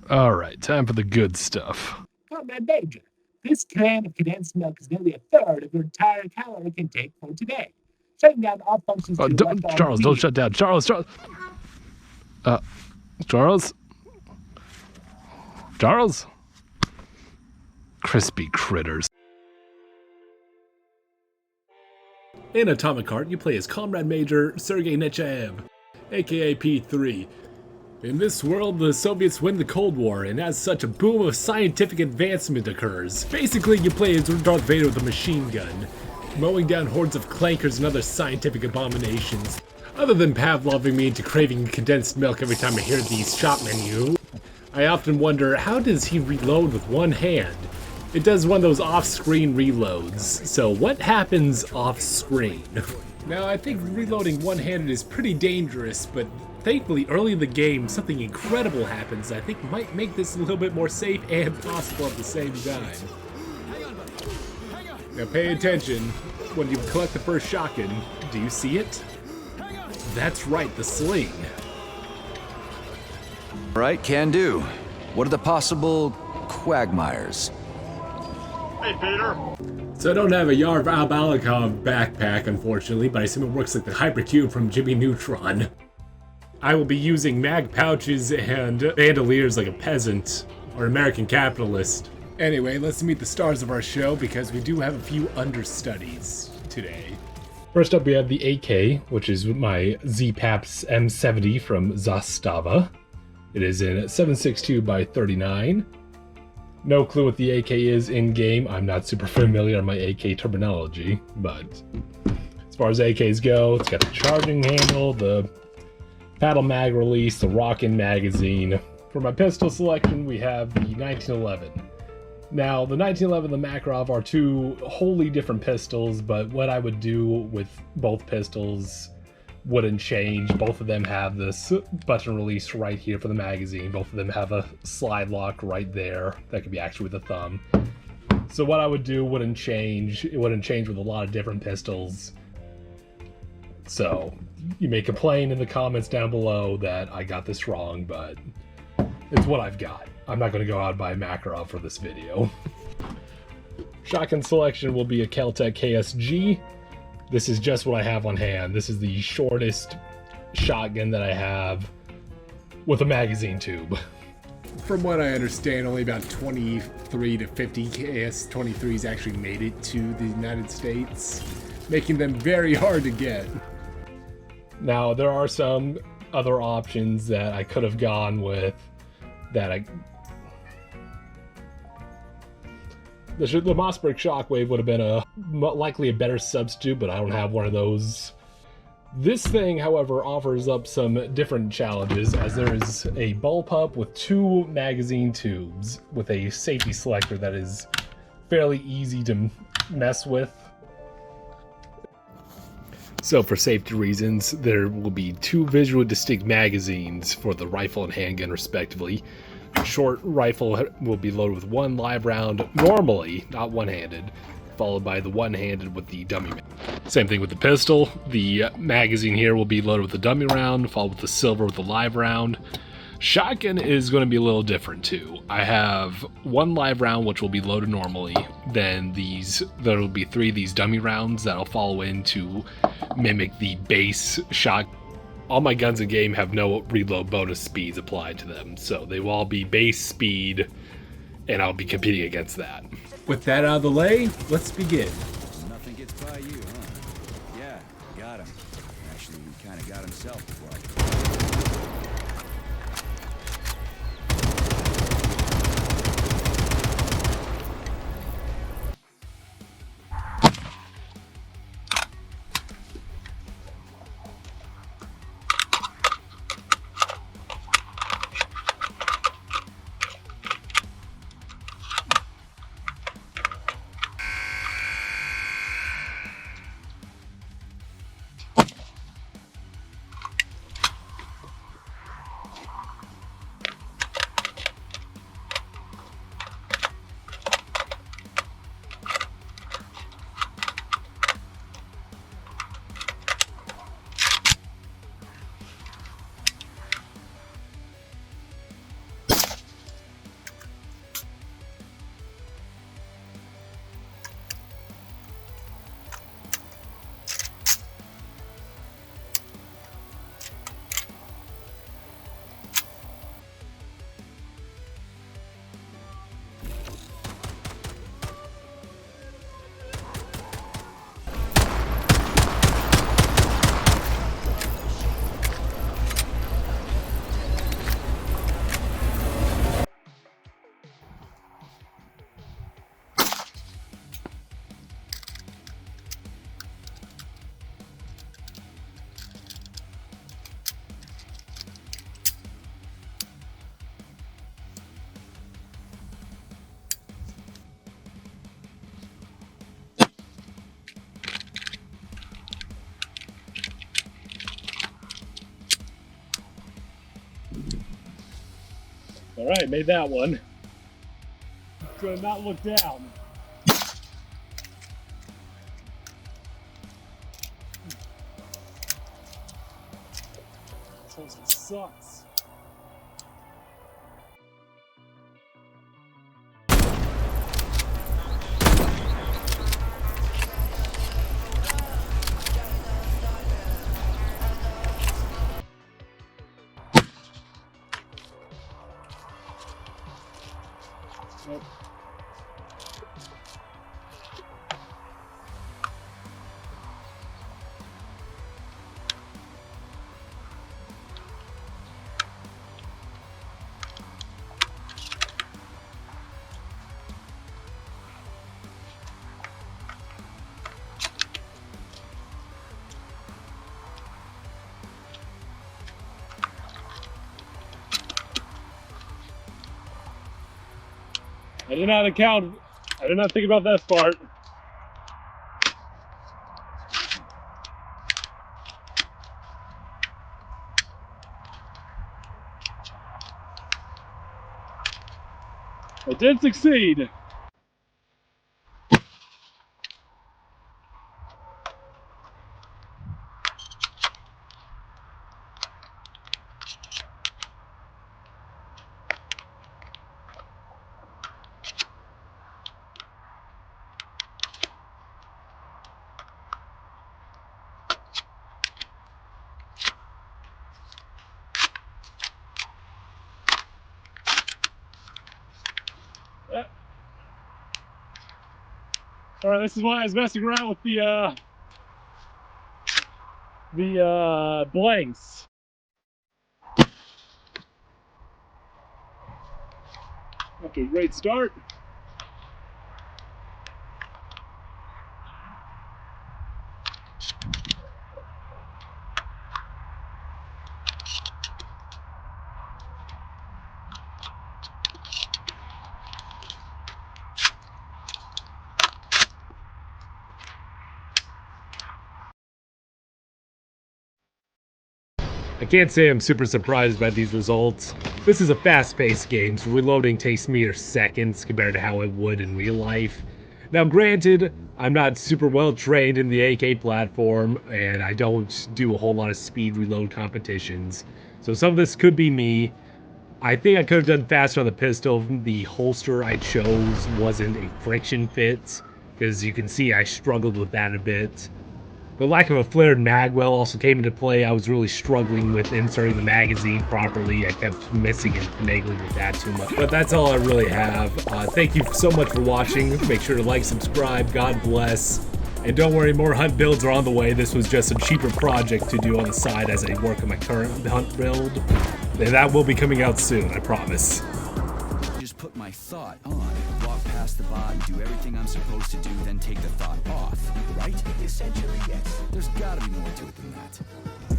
All right, time for the good stuff. Comrade Major, this can of condensed milk is nearly a third of your entire calorie intake for today. Shutting down all functions to your left arm Charles, don't shut down. Charles. Charles? Charles? Crispy critters. In Atomic Heart, you play as Comrade Major Sergei Nechayev, aka P3. In this world, the Soviets win the Cold War, and as such, a boom of scientific advancement occurs. Basically, you play as Darth Vader with a machine gun, mowing down hordes of clankers and other scientific abominations. Other than Pavloving me into craving condensed milk every time I hear the shop menu, I often wonder, how does he reload with one hand? It does one of those off-screen reloads, so what happens off-screen? Now, I think reloading one-handed is pretty dangerous, but thankfully early in the game something incredible happens that I think might make this a little bit more safe and possible at the same time. Now pay attention, when you collect the first shotgun, do you see it? That's right, the sling. Right, can do. What are the possible quagmires? Hey, Peter. So I don't have a Yarv Albalikov backpack, unfortunately, but I assume it works like the Hypercube from Jimmy Neutron. I will be using mag pouches and bandoliers like a peasant, or American capitalist. Anyway, let's meet the stars of our show, because we do have a few understudies today. First up, we have the AK, which is my Z-Paps M70 from Zastava. It is in 7.62 by 39. No clue what the AK is in-game. I'm not super familiar on my AK terminology, but as far as AKs go, it's got the charging handle, the paddle mag release, the rock-in magazine. For my pistol selection, we have the 1911. Now, the 1911 and the Makarov are two wholly different pistols, but what I would do with both pistols wouldn't change. Both of them have this button release right here for the magazine. Both of them have a slide lock right there that can be actually with a thumb. So what I would do wouldn't change. It wouldn't change with a lot of different pistols. So you may complain in the comments down below that I got this wrong, but it's what I've got. I'm not going to go out and buy a Makarov for this video. Shotgun selection will be a Kel-Tec KSG. This is just what I have on hand. This is the shortest shotgun that I have with a magazine tube. From what I understand, only about 23 to 50 KS-23s actually made it to the United States, making them very hard to get. Now, there are some other options that I could have gone with that the Mossberg Shockwave would have been likely a better substitute, but I don't have one of those. This thing, however, offers up some different challenges, as there is a bullpup with two magazine tubes with a safety selector that is fairly easy to mess with. So for safety reasons, there will be two visually distinct magazines for the rifle and handgun respectively. Short rifle will be loaded with one live round, normally, not one-handed, followed by the one-handed with the dummy mag. Same thing with the pistol. The magazine here will be loaded with the dummy round, followed with the silver with the live round. Shotgun is going to be a little different too. I have one live round which will be loaded normally, then there will be three of these dummy rounds that'll follow in to mimic the base shot. All my guns in game have no reload bonus speeds applied to them, so they will all be base speed, and I'll be competing against that. With that out of the way, let's begin. Nothing gets by you, huh? Yeah, got him. Actually, he kind of got himself before I could. All right, made that one. Gonna not look down. This whole sucks. Nope. I did not think about that part. I did succeed. All right, this is why I was messing around with the blanks. After a great start. I can't say I'm super surprised by these results. This is a fast-paced game, so reloading takes mere seconds compared to how it would in real life. Now granted, I'm not super well trained in the AK platform, and I don't do a whole lot of speed reload competitions, so some of this could be me. I think I could have done faster on the pistol. The holster I chose wasn't a friction fit, because you can see I struggled with that a bit. The lack of a flared magwell also came into play. I was really struggling with inserting the magazine properly. I kept missing and finagling with that too much. But that's all I really have. Thank you so much for watching. Make sure to like, subscribe, God bless. And don't worry, more hunt builds are on the way. This was just a cheaper project to do on the side as I work on my current hunt build. And that will be coming out soon, I promise. Just put my thought on, walk past the bot, do everything I'm supposed to do, then take the thought off, right? Essentially, yes. There's gotta be more to it than that.